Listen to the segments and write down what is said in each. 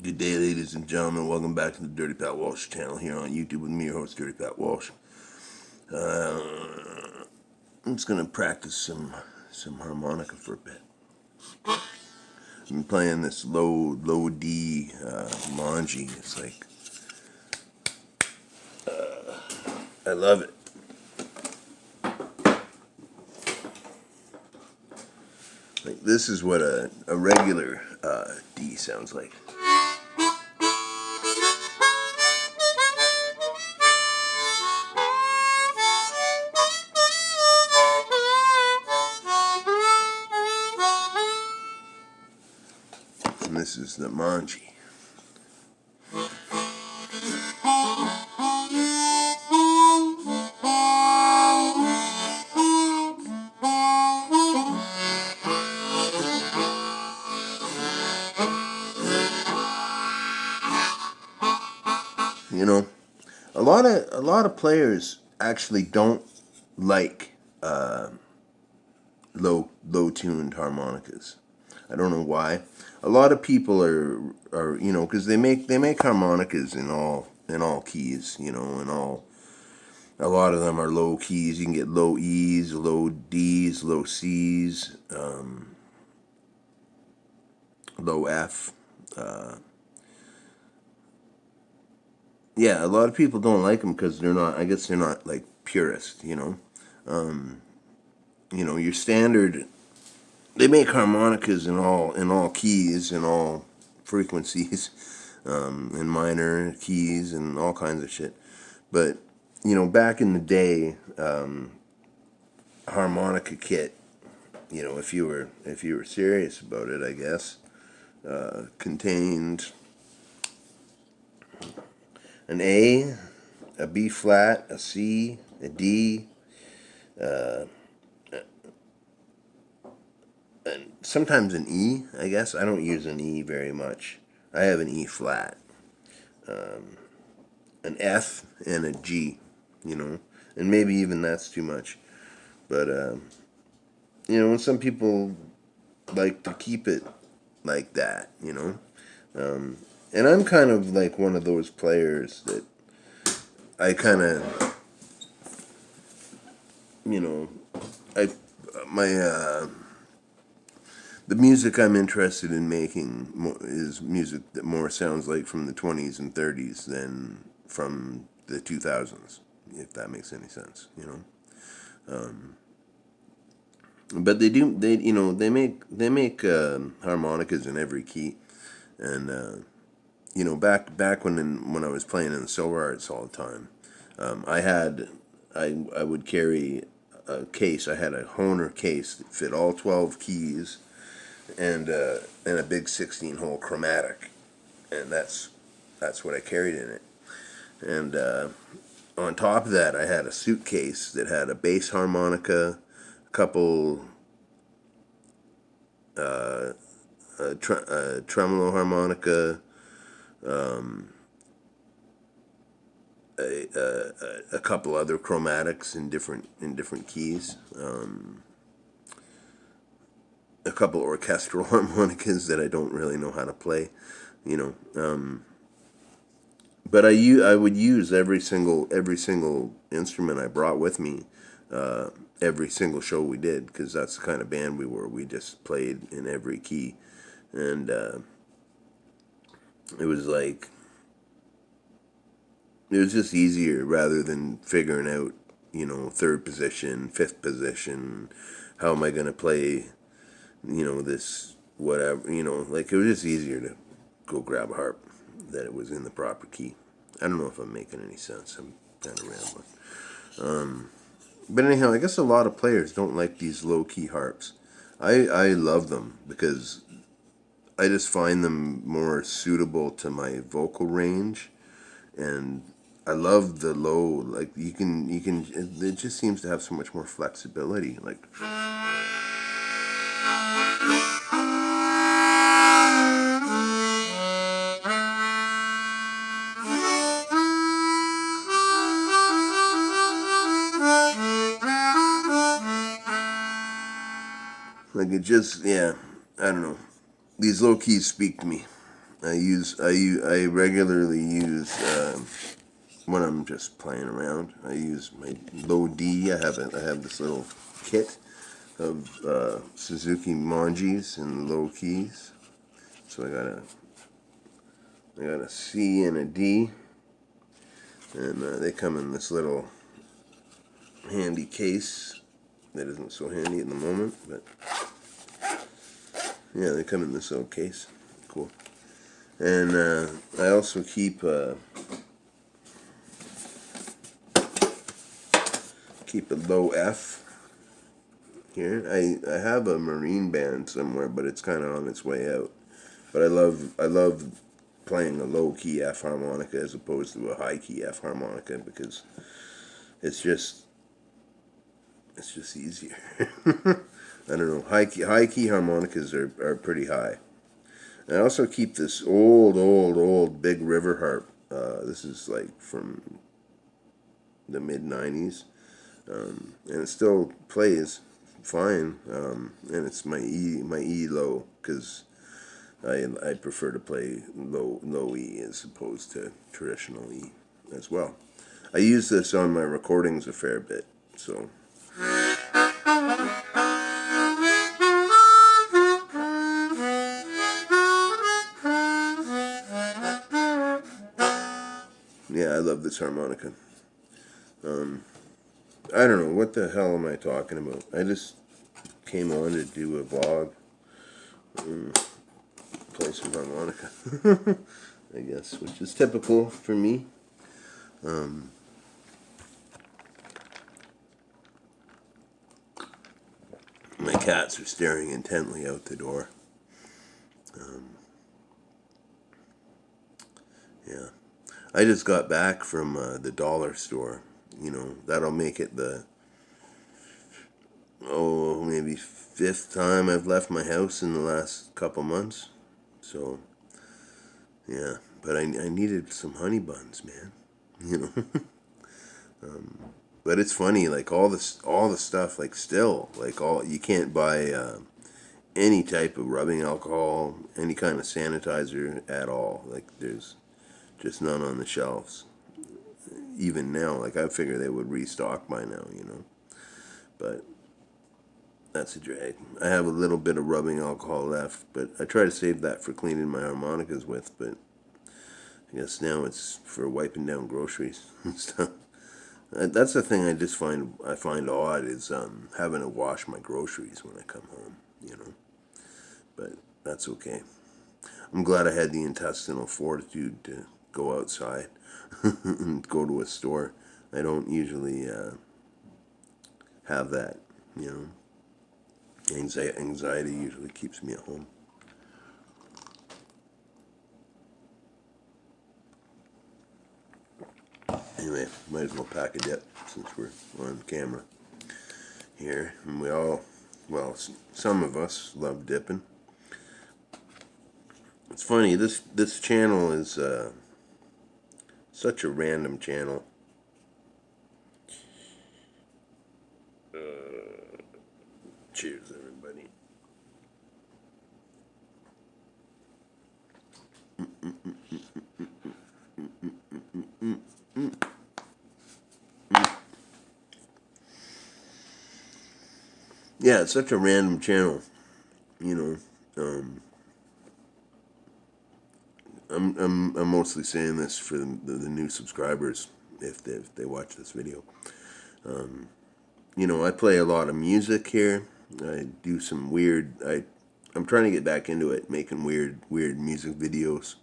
Good day, ladies and gentlemen. Welcome back to the Dirty Pat Walsh channel here on YouTube with me, your host, Dirty Pat Walsh. I'm just gonna practice some harmonica for a bit. I've been playing this low D Manji. It's like I love it. Like this is what a regular D sounds like. And this is the Manji. You know, a lot of players actually don't like low tuned harmonicas. I don't know why. A lot of people are because they make harmonicas in all keys, and all. A lot of them are low keys. You can get low E's, low D's, low C's, low F. Yeah, a lot of people don't like them because they're not. I guess they're not like purist. Your standard. They make harmonicas in all keys, in all frequencies, in minor keys, and all kinds of shit. But back in the day, harmonica kit. If you were serious about it, I guess, contained an a B flat, a C, a D, and sometimes an E. I guess I don't use an E very much. I have an E flat, an F, and a G. And maybe even that's too much. But and some people like to keep it like that. And I'm kind of like one of those players that I kind of, you know, I my the music I'm interested in making is music that more sounds like from the 20s and 30s than from the 2000s, if that makes any sense. But they make harmonicas in every key, and back when I was playing in the solo arts all the time, I would carry a case. I had a Hohner case that fit all 12 keys, and a big 16-hole chromatic, and that's what I carried in it. And on top of that, I had a suitcase that had a bass harmonica, a couple tremolo harmonica, a couple other chromatics in different keys, a couple orchestral harmonicas that I don't really know how to play, you know. But I would use every single instrument I brought with me, every single show we did, because that's the kind of band we were. We just played in every key, and it was like it was just easier rather than figuring out, third position, fifth position. How am I gonna play? This whatever. Like it was just easier to go grab a harp that it was in the proper key. I don't know if I'm making any sense. I'm kind of rambling. But anyhow, I guess a lot of players don't like these low key harps. I love them because I just find them more suitable to my vocal range, and I love the low. Like you can. It just seems to have so much more flexibility. Like it just, yeah, I don't know. These low keys speak to me, I regularly use when I'm just playing around. I use my low D. I have this little kit of Suzuki Manjis and low keys. So I got a C and a D, and they come in this little handy case that isn't so handy at the moment, but yeah, they come in this little case. Cool. And I also keep a low F here. I have a marine band somewhere, but it's kind of on its way out. But I love playing a low key F harmonica as opposed to a high key F harmonica because it's just easier. I don't know. High key harmonicas are pretty high. I also keep this old Big River harp. This is like from the mid '90s, and it still plays fine. And it's my E low because I prefer to play low E as opposed to traditional E as well. I use this on my recordings a fair bit, so. Yeah, I love this harmonica. I don't know, what the hell am I talking about? I just came on to do a vlog and play some harmonica, I guess, which is typical for me. My cats are staring intently out the door. Yeah. I just got back from the dollar store. You know, that'll make it maybe fifth time I've left my house in the last couple months. So, yeah. But I needed some honey buns, man. You know? But it's funny, like all the stuff, like still, like you can't buy any type of rubbing alcohol, any kind of sanitizer at all. Like there's just none on the shelves. Even now, like I figure they would restock by now, you know. But that's a drag. I have a little bit of rubbing alcohol left, but I try to save that for cleaning my harmonicas with. But I guess now it's for wiping down groceries and stuff. That's the thing I find odd is having to wash my groceries when I come home, you know. But that's okay. I'm glad I had the intestinal fortitude to go outside and go to a store. I don't usually have that, you know. Anxiety usually keeps me at home. Anyway, might as well pack a dip since we're on camera here. And some of us love dipping. It's funny, this channel is such a random channel. Cheers, everybody. Yeah, it's such a random channel, you know. I'm mostly saying this for the new subscribers if they watch this video. You know, I play a lot of music here. I do some weird. I'm trying to get back into it, making weird music videos.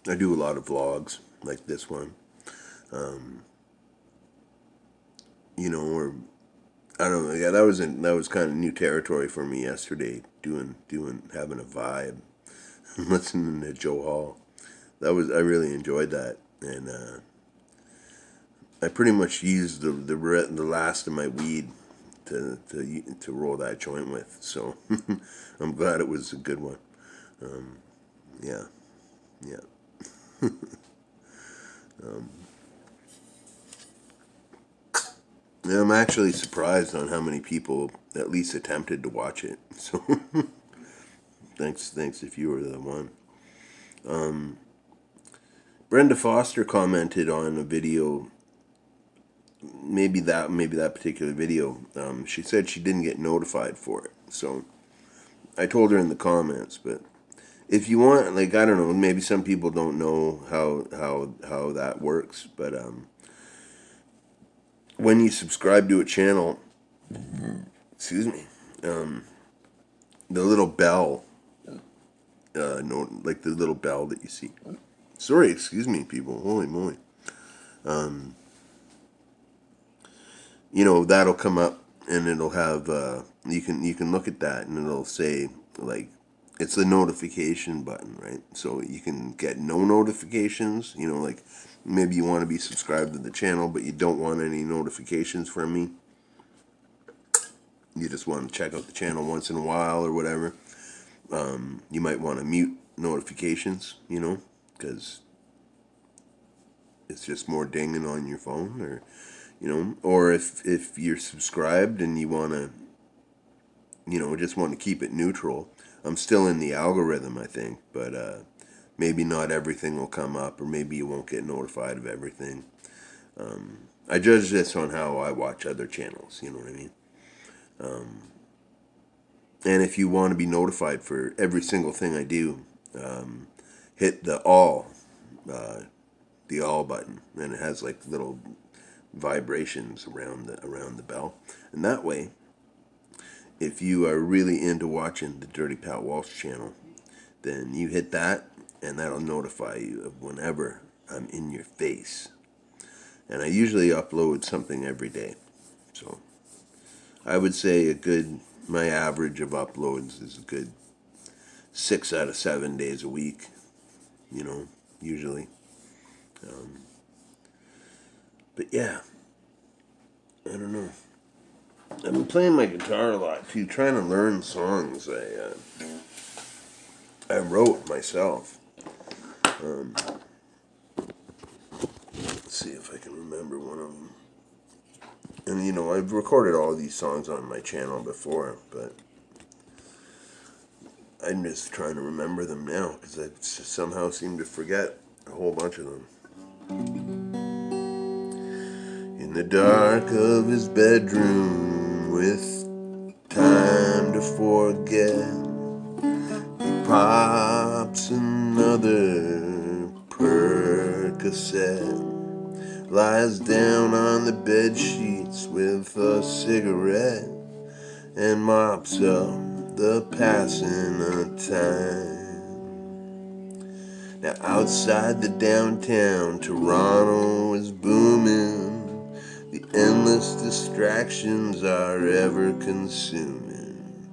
I do a lot of vlogs like this one. You know, or I don't know. Yeah, that was kind of new territory for me yesterday. Having a vibe, listening to Joe Hall. I really enjoyed that, and I pretty much used the last of my weed to roll that joint with. So I'm glad it was a good one. Yeah, yeah. I'm actually surprised on how many people at least attempted to watch it. So thanks if you were the one. Brenda Foster commented on a video, maybe that particular video. She said she didn't get notified for it. So I told her in the comments, but if you want, like, I don't know, maybe some people don't know how that works, but when you subscribe to a channel, excuse me, the little bell, no, like the little bell that you see. Sorry, excuse me, people. Holy moly. That'll come up, and it'll have you can look at that, and it'll say, like, it's the notification button, right? So you can get no notifications. Like, maybe you want to be subscribed to the channel, but you don't want any notifications from me. You just want to check out the channel once in a while or whatever. You might want to mute notifications, because it's just more dinging on your phone, or if you're subscribed and you want to, just want to keep it neutral. I'm still in the algorithm, I think, but maybe not everything will come up, or maybe you won't get notified of everything. I judge this on how I watch other channels, you know what I mean? And if you want to be notified for every single thing I do, hit the all button, and it has like little vibrations around the bell, and that way, if you are really into watching the Dirty Pat Walsh channel, then you hit that, and that'll notify you of whenever I'm in your face. And I usually upload something every day, so I would say my average of uploads is a good 6 out of 7 days a week, usually. But yeah, I don't know. I've been playing my guitar a lot too, trying to learn songs I wrote myself. Let's see if I can remember one of them. And I've recorded all these songs on my channel before, but I'm just trying to remember them now because I somehow seem to forget a whole bunch of them. In the dark of his bedroom, with time to forget, he pops another Percocet, lies down on the bed sheets with a cigarette, and mops up the passing of time. Now outside the downtown, Toronto is booming. The endless distractions are ever consuming.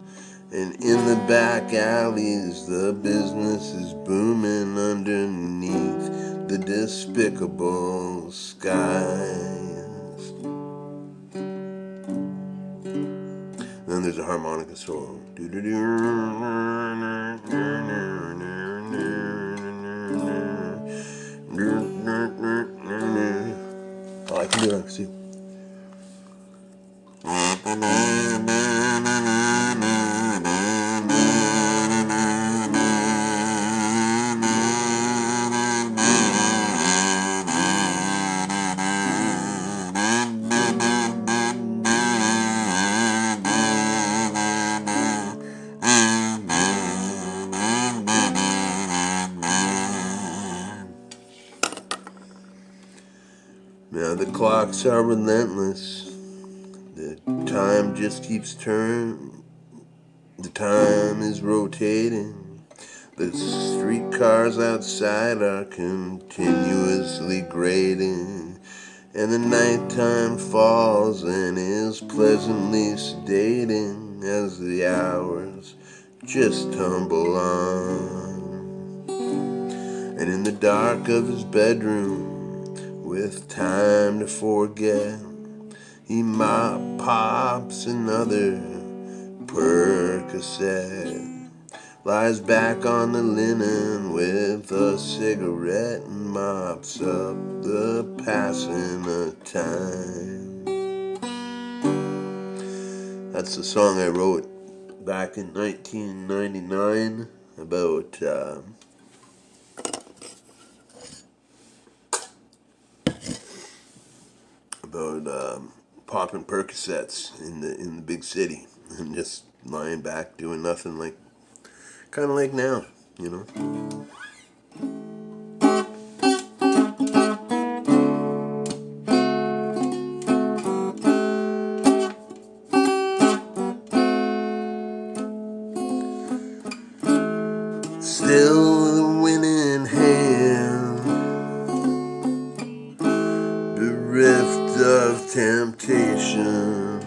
And in the back alleys, the business is booming underneath the despicable skies. Then there's a harmonica solo. Oh, I can do it, see. Now the clocks are relentless. The time just keeps turning. The time is rotating. The streetcars outside are continuously grating. And the nighttime falls and is pleasantly sedating as the hours just tumble on. And in the dark of his bedroom, with time to forget, he pops another Percocet, lies back on the linen with a cigarette, and mops up the passing of time. That's the song I wrote back in 1999 about popping Percocets in the big city and just lying back doing nothing, like kind of like now, you know. Still the winning hand, bereft of temptation,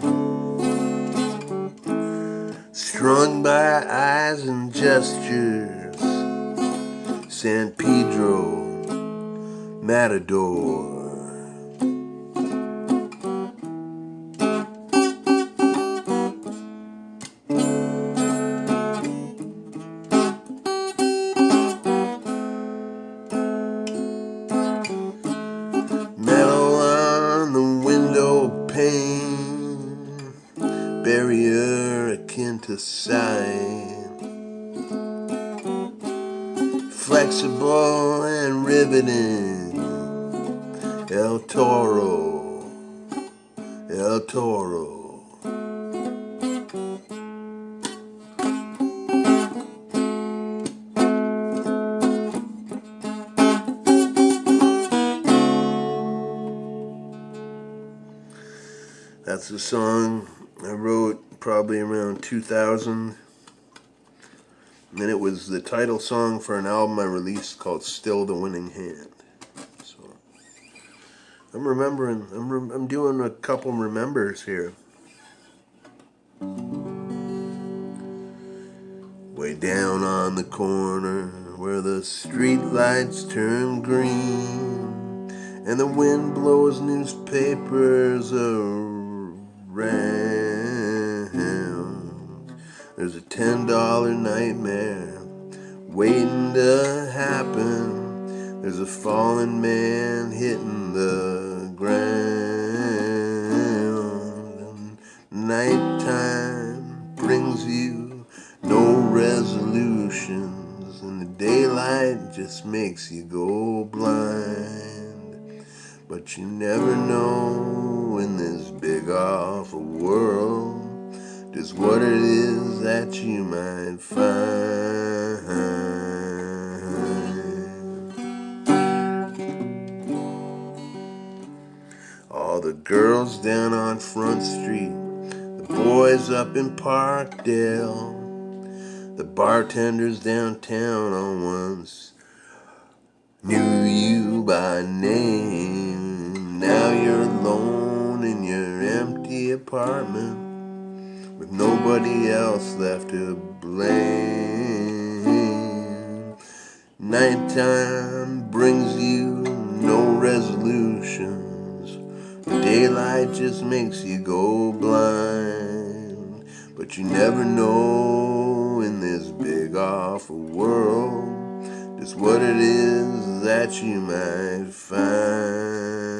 strung by eyes and gestures, San Pedro, Matador. Metal on the window pane, barrier akin to sign, flexible and riveting, El Toro, El Toro. That's a song I wrote probably around 2000. And it was the title song for an album I released called Still the Winning Hand. So I'm remembering, I'm doing a couple remembers here. Way down on the corner where the street lights turn green and the wind blows newspapers around, there's a $10 nightmare waiting to happen. There's a fallen man hitting the ground. And nighttime brings you no resolutions, and the daylight just makes you go blind. But you never know in this big awful world just what it is that you might find. All the girls down on Front Street, the boys up in Parkdale, the bartenders downtown on once knew you by name. Now you're alone in your empty apartment with nobody else left to blame. Nighttime brings you no resolutions. The daylight just makes you go blind. But you never know in this big awful world just what it is that you might find.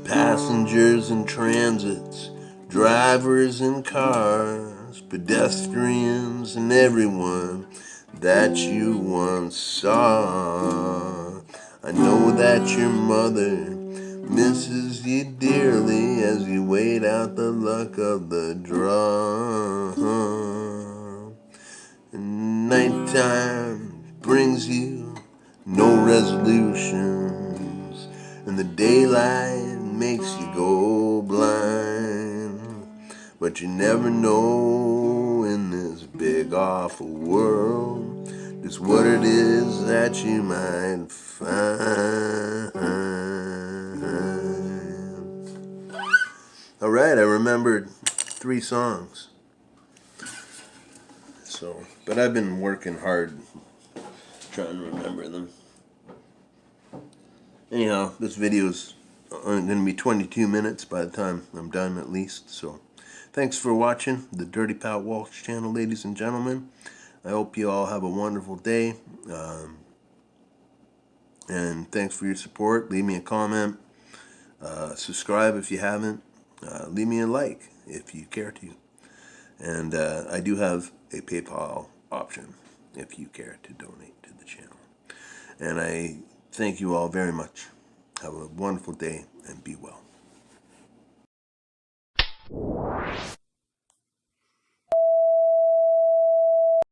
Passengers in transits, drivers in cars, pedestrians and everyone that you once saw. I know that your mother misses you dearly as you wait wait out the luck of the draw. And nighttime brings you no resolutions, and the daylight makes you go blind. But you never know in this big awful world just what it is that you might find. Alright, I remembered 3 songs. So, but I've been working hard trying to remember them. Anyhow, this video's going to be 22 minutes by the time I'm done at least. So, thanks for watching the Dirty Pat Walsh channel, ladies and gentlemen. I hope you all have a wonderful day. And thanks for your support. Leave me a comment. Subscribe if you haven't. Leave me a like if you care to. And I do have a PayPal option if you care to donate to the channel. And I thank you all very much. Have a wonderful day and be well.